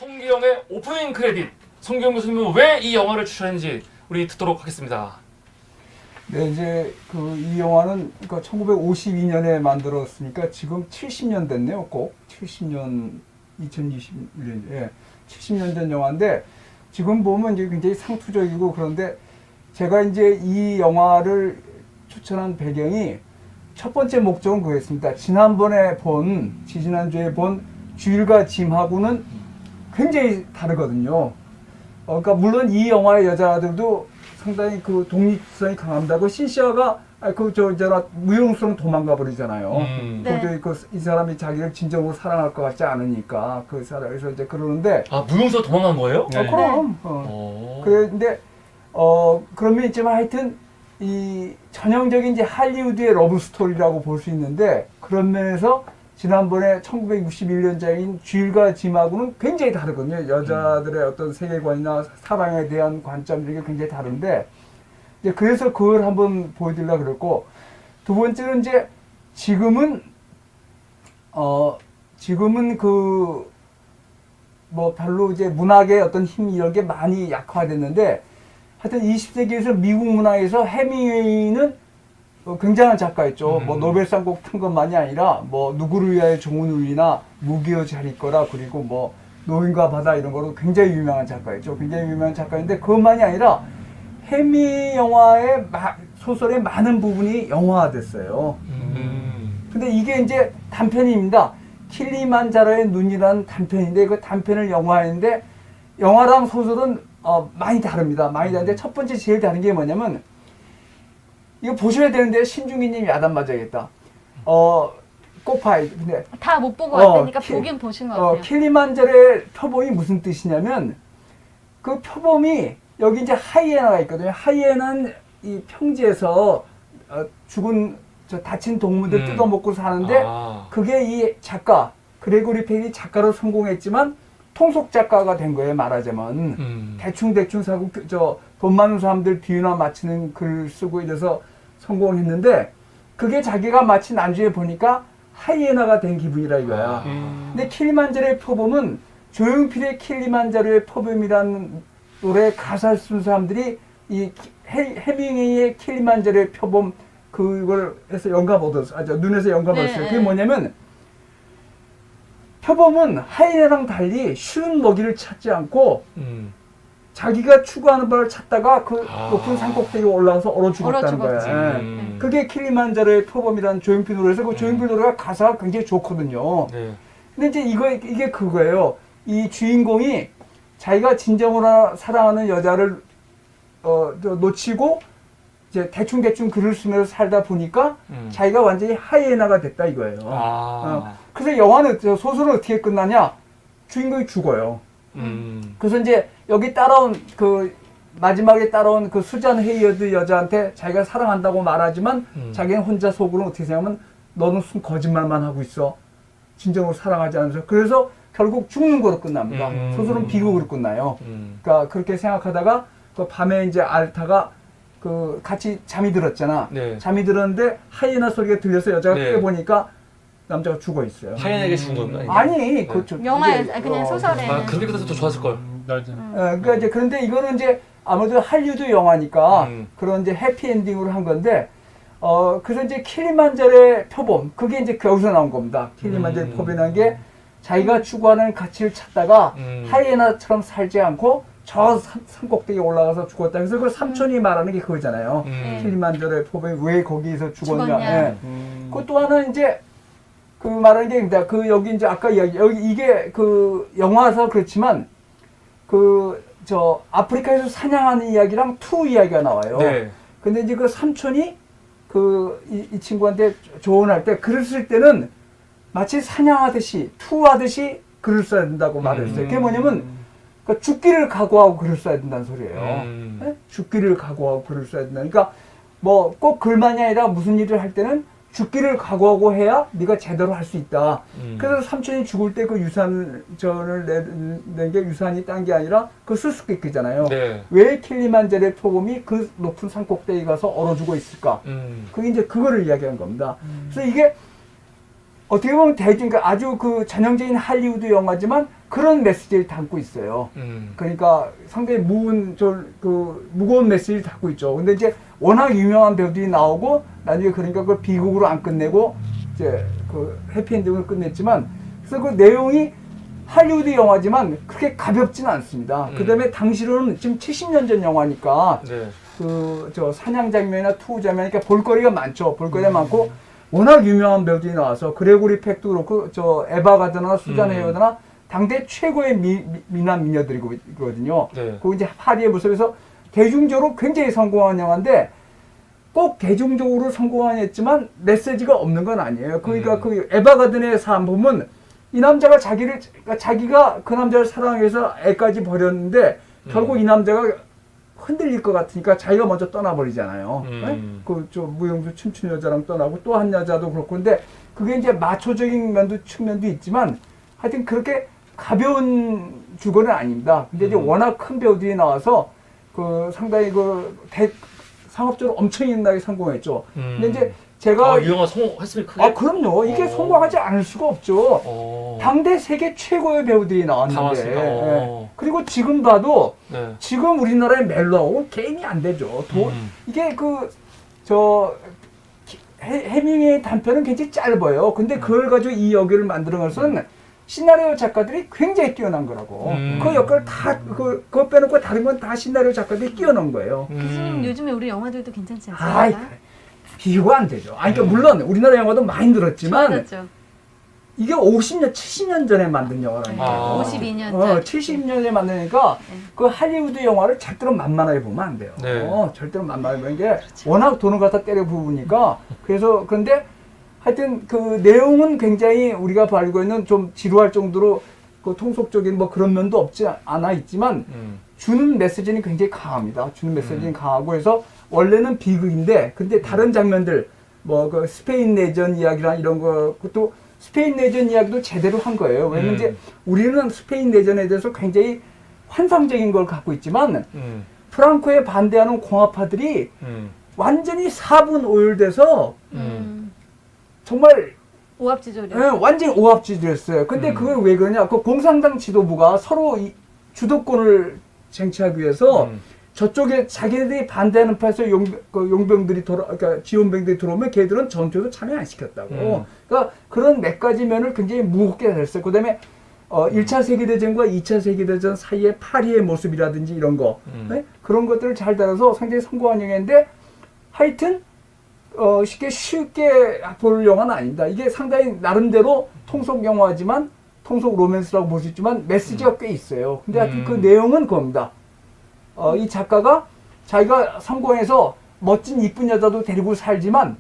송기영의 오프닝 크레딧. 송기영 교수님은 왜 이 영화를 추천했는지 우리 듣도록 하겠습니다. 네, 이제 이 영화는 그러니까 1952년에 만들었으니까 지금 70년 됐네요. 꼭 70년 2021년 예. 70년 전 영화인데 지금 보면 이제 굉장히 상투적이고 그런데 제가 이제 이 영화를 추천한 배경이 첫 번째 목적은 그거였습니다. 지난주에 본 주일과 짐하고는 굉장히 다르거든요. 그러니까 물론 이 영화의 여자들도 상당히 그 독립성이 강합니다. 신시아가 무용수로 도망가 버리잖아요. 네. 이 사람이 자기를 진정으로 사랑할 것 같지 않으니까 그 사람에서 이제 그러는데. 아, 무용수가 도망간 거예요? 네. 그럼. 그런데 그러면 있지만 하여튼 이 전형적인 이제 할리우드의 러브 스토리라고 볼 수 있는데 그런 면에서 지난번에 1961년작인 주일과 짐하고는 굉장히 다르거든요. 여자들의 어떤 세계관이나 사랑에 대한 관점들이 굉장히 다른데 이제 그래서 그걸 한번 보여드리려고 그랬고 두 번째는 이제 지금은 별로 이제 문학의 어떤 힘 이런 게 많이 약화됐는데 하여튼 20세기에서 미국 문학에서 해밍웨이는 굉장한 작가였죠. 노벨상 꼭 탄 것만이 아니라 누구를 위하여 종을 울리나 무기여 잘 있거라 그리고 노인과 바다 이런 거로 굉장히 유명한 작가였죠. 굉장히 유명한 작가인데 그것만이 아니라 해밍 영화의 소설의 많은 부분이 영화화됐어요. 근데 이게 이제 단편입니다. 킬리만자로의 눈이라는 단편인데 그 단편을 영화했는데 영화랑 소설은 많이 다릅니다. 많이 다른데 첫 번째 제일 다른 게 뭐냐면 이거 보셔야 되는데 신중희님 야단 맞아야겠다. 꼭 봐야 돼. 근데 다 못 보고 왔으니까 보긴 보신 것 같아요. 킬리만자로의 표범이 무슨 뜻이냐면 그 표범이 여기 이제 하이에나가 있거든요. 하이에나는 이 평지에서 죽은 다친 동물들 뜯어먹고 사는데 그게 이 작가 그레고리 팩이 작가로 성공했지만 통속 작가가 된 거예요. 말하자면 대충 사고 돈 많은 사람들 비유나 맞히는 글을 쓰고 이래서 성공을 했는데 그게 자기가 마치 나중에 보니까 하이에나가 된 기분이라 이거야. 근데 킬리만자로의 표범은 조용필의 킬리만자로의 표범이라는 노래 가사를 쓴 사람들이 이 해밍웨이의 킬리만자로의 표범 그걸 해서 영감 얻었어. 눈에서 영감 얻었어요. 그게 뭐냐면 표범은 하이에나랑 달리 쉬운 먹이를 찾지 않고 자기가 추구하는 바를 찾다가 그 높은 산꼭대기에 올라가서 얼어 죽었다는 거야. 그게 킬리만자로의 표범이라는 조용필 노래에서 그 조용필 노래가 가사가 굉장히 좋거든요. 근데 이제 이게 그거예요. 이 주인공이 자기가 진정으로 사랑하는 여자를 놓치고 이제 대충 글을 쓰면서 살다 보니까 자기가 완전히 하이에나가 됐다 이거예요. 그래서 영화는 소설은 어떻게 끝나냐? 주인공이 죽어요. 그래서 이제 여기 마지막에 따라온 그 수잔 헤이어드 여자한테 자기가 사랑한다고 말하지만 자기는 혼자 속으로 어떻게 생각하면 너는 무슨 거짓말만 하고 있어. 진정으로 사랑하지 않으면서. 그래서 결국 죽는 거로 끝납니다. 소설은 비극으로 끝나요. 그러니까 그렇게 생각하다가 그 밤에 이제 알타가 같이 잠이 들었잖아. 잠이 들었는데 하이에나 소리가 들려서 여자가 깨보니까 남자가 죽어 있어요. 하이에나에게 죽은 겁니다. 아니, 영화에 그냥 소설에. 그렇게 끝나서 더 좋았을 걸. 그러니까 이제 그런데 이거는 이제 아무래도 할리우드 영화니까 그런 이제 해피엔딩으로 한 건데 그래서 이제 킬리만자로의 표범 그게 이제 여기서 나온 겁니다. 킬리만자로의 표범이라는 게 자기가 추구하는 가치를 찾다가 하이에나처럼 살지 않고 저 산꼭대기에 올라가서 죽었다. 그래서 그 삼촌이 말하는 게 그거잖아요. 킬리만자로의 표범이 왜 거기서 죽었냐. 그 또 하나는 이제 그 말하는 게 입니다. 여기 이제 아까 여기 이게 영화라서 그렇지만 아프리카에서 사냥하는 이야기랑 투 이야기가 나와요. 근데 이제 그 삼촌이 이 친구한테 조언할 때 글을 쓸 때는 마치 사냥하듯이 투하듯이 글을 써야 된다고 말을 했어요. 그게 뭐냐면 죽기를 각오하고 글을 써야 된다는 소리예요. 네? 죽기를 각오하고 글을 써야 된다. 그러니까 꼭 글만이 아니라 무슨 일을 할 때는 죽기를 각오하고 해야 네가 제대로 할 수 있다. 그래서 삼촌이 죽을 때 그 유산을 낸 게 유산이 딴 게 아니라 그 수수께끼잖아요. 왜 킬리만자로의 표범이 그 높은 산꼭대기에 가서 얼어 죽어 있을까? 그게 이제 그거를 이야기한 겁니다. 그래서 이게 어떻게 보면 그러니까 아주 그 전형적인 할리우드 영화지만 그런 메시지를 담고 있어요. 그러니까 상당히 무거운 메시지를 담고 있죠. 근데 이제 워낙 유명한 배우들이 나오고 나중에 그러니까 그걸 비극으로 안 끝내고 이제 그 해피엔딩으로 끝냈지만 그래서 그 내용이 할리우드 영화지만 그렇게 가볍지는 않습니다. 그다음에 당시로는 지금 70년 전 영화니까 네. 저 사냥 장면이나 투구 장면이니까 볼거리가 많죠. 볼거리가 많고 워낙 유명한 배우들이 나와서 그레고리 팩도 그렇고 저 에바 가드나 수잔 헤어드나 당대 최고의 미남 미녀들이거든요. 네. 그 이제 파리의 모습에서 대중적으로 굉장히 성공한 영화인데 꼭 대중적으로 성공한 했지만 메시지가 없는 건 아니에요. 그러니까 그 에바 가든의 삶 보면 이 남자가 자기가 그 남자를 사랑해서 애까지 버렸는데 결국 이 남자가 흔들릴 것 같으니까 자기가 먼저 떠나버리잖아요. 그 좀 무용수 춤추는 여자랑 떠나고 또 한 여자도 그렇고 근데 그게 이제 마초적인 측면도 있지만 하여튼 그렇게 가벼운 주거는 아닙니다. 근데 이제 워낙 큰 배우들이 나와서 그 상당히 상업적으로 엄청나게 성공했죠. 근데 이제 제가 이 영화 성공했으면 크게. 그럼요. 이게 성공하지 않을 수가 없죠. 당대 세계 최고의 배우들이 나왔는데. 예. 그리고 지금 봐도 네. 지금 우리나라의 멜로하고 게임이 안 되죠. 이게 해밍웨이 단편은 굉장히 짧아요. 근데 그걸 가지고 이 역을 만드는 것은 시나리오 작가들이 굉장히 뛰어난 거라고. 그 역을 그거 빼놓고 다른 건 다 시나리오 작가들이 뛰어난 거예요. 교수님 요즘에 우리 영화들도 괜찮지 않습니까? 비교가 안 되죠. 그러니까 물론 우리나라 영화도 많이 들었지만 좋았죠. 이게 50년, 70년 전에 만든 영화라니까. 52년 전. 70년에 만드니까 그 할리우드 영화를 절대로 만만하게 보면 안 돼요. 네. 절대로 만만하게 보는 게 워낙 돈을 갖다 때려 부으니까 그런데 하여튼 그 내용은 굉장히 우리가 알고 있는 좀 지루할 정도로 그 통속적인 뭐 그런 면도 없지 않아 있지만 주는 메시지는 굉장히 강합니다. 주는 메시지는 강하고 해서 원래는 비극인데 근데 다른 장면들 뭐 그 스페인 내전 이야기랑 이런 거 그것도 스페인 내전 이야기도 제대로 한 거예요. 왜냐면 이제 우리는 스페인 내전에 대해서 굉장히 환상적인 걸 갖고 있지만 프랑코에 반대하는 공화파들이 완전히 4분 오열돼서 정말 오합지졸이요. 완전히 오합지졸이었어요. 근데 그걸 왜 그러냐? 그 공산당 지도부가 서로 주도권을 쟁취하기 위해서 저쪽에 자기네들이 반대하는 파에서 용병들이 그러니까 지원병들이 들어오면 걔들은 전투에도 참여 안 시켰다고. 그러니까 그런 몇 가지 면을 굉장히 무겁게 했어요. 그다음에 1차 세계대전과 2차 세계대전 사이의 파리의 모습이라든지 이런 거 네? 그런 것들을 잘 다뤄서 상당히 성공한 영화인데 하여튼 쉽게 볼 영화는 아닙니다. 이게 상당히 나름대로 통속 영화지만 통속 로맨스라고 볼 수 있지만 메시지가 꽤 있어요. 근데 하여튼 그 내용은 그겁니다. 이 작가가 자기가 성공해서 멋진 이쁜 여자도 데리고 살지만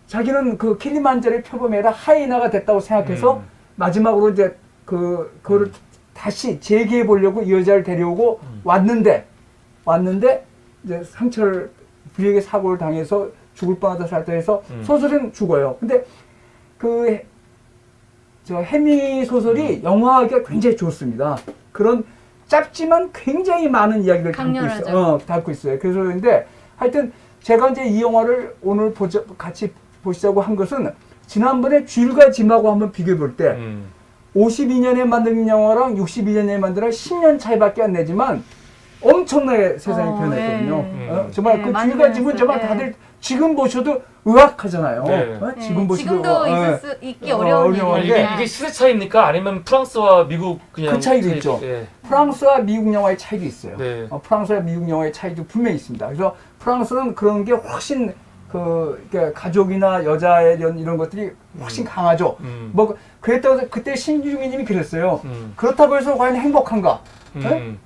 자기는 그 킬리만자로의 표범에다 하이에나가 됐다고 생각해서 마지막으로 이제 그거를 다시 재기해 보려고 이 여자를 데려오고 왔는데 이제 상처를 불의의 사고를 당해서 죽을 뻔하다 살다 해서 소설은 죽어요. 근데 저 해밍웨이 소설이 영화하기가 굉장히 좋습니다. 그런 짧지만 굉장히 많은 이야기를 담고 있어요. 그래서 그런데 하여튼 제가 이제 이 영화를 오늘 같이 보시자고 한 것은 지난번에 쥐과 짐하고 한번 비교해 볼 때 52년에 만든 영화랑 62년에 만든 10년 차이밖에 안 내지만 엄청나게 세상이 변했거든요. 정말 그 쥐과 짐은 정말 다들 지금 보셔도 의학하잖아요. 지금 보셔도 지금도 있기 어려운 얘기인데 이게 시대 차이입니까? 아니면 프랑스와 미국 그냥 그 차이도 있죠. 프랑스와 미국 영화의 차이도 있어요. 프랑스와 미국 영화의 차이도 분명히 있습니다. 그래서 프랑스는 그런 게 훨씬 가족이나 여자에 대한 이런 것들이 훨씬 강하죠. 뭐 그랬다고 그때 신중희님이 그랬어요. 그렇다고 해서 과연 행복한가?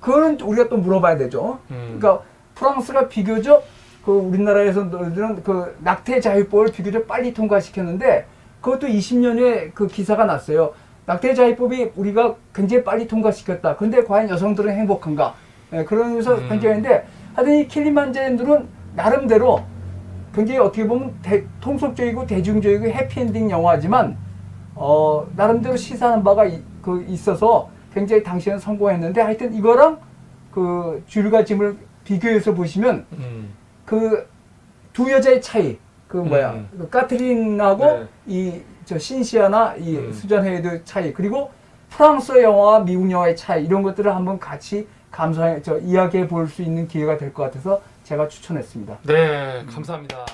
그거는 우리가 또 물어봐야 되죠. 그러니까 프랑스가 비교적 우리나라에서 너희들은 낙태 자유법을 비교적 빨리 통과시켰는데 그것도 20년에 그 기사가 났어요. 낙태 자유법이 우리가 굉장히 빨리 통과시켰다. 근데 과연 여성들은 행복한가? 그러면서 굉장했는데 하여튼 이 킬리만자로는 나름대로 굉장히 어떻게 보면 통속적이고 대중적이고 해피엔딩 영화지만 나름대로 시사하는 바가 있어서 굉장히 당시에는 성공했는데 하여튼 이거랑 그 쥐과 짐을 비교해서 보시면 그 두 여자의 차이 그 까트린하고 네. 이 저 신시아나 이 수잔 헤이드 차이, 그리고 프랑스 영화와 미국 영화의 차이, 이런 것들을 한번 같이 이야기해 볼 수 있는 기회가 될 것 같아서 제가 추천했습니다. 네, 감사합니다.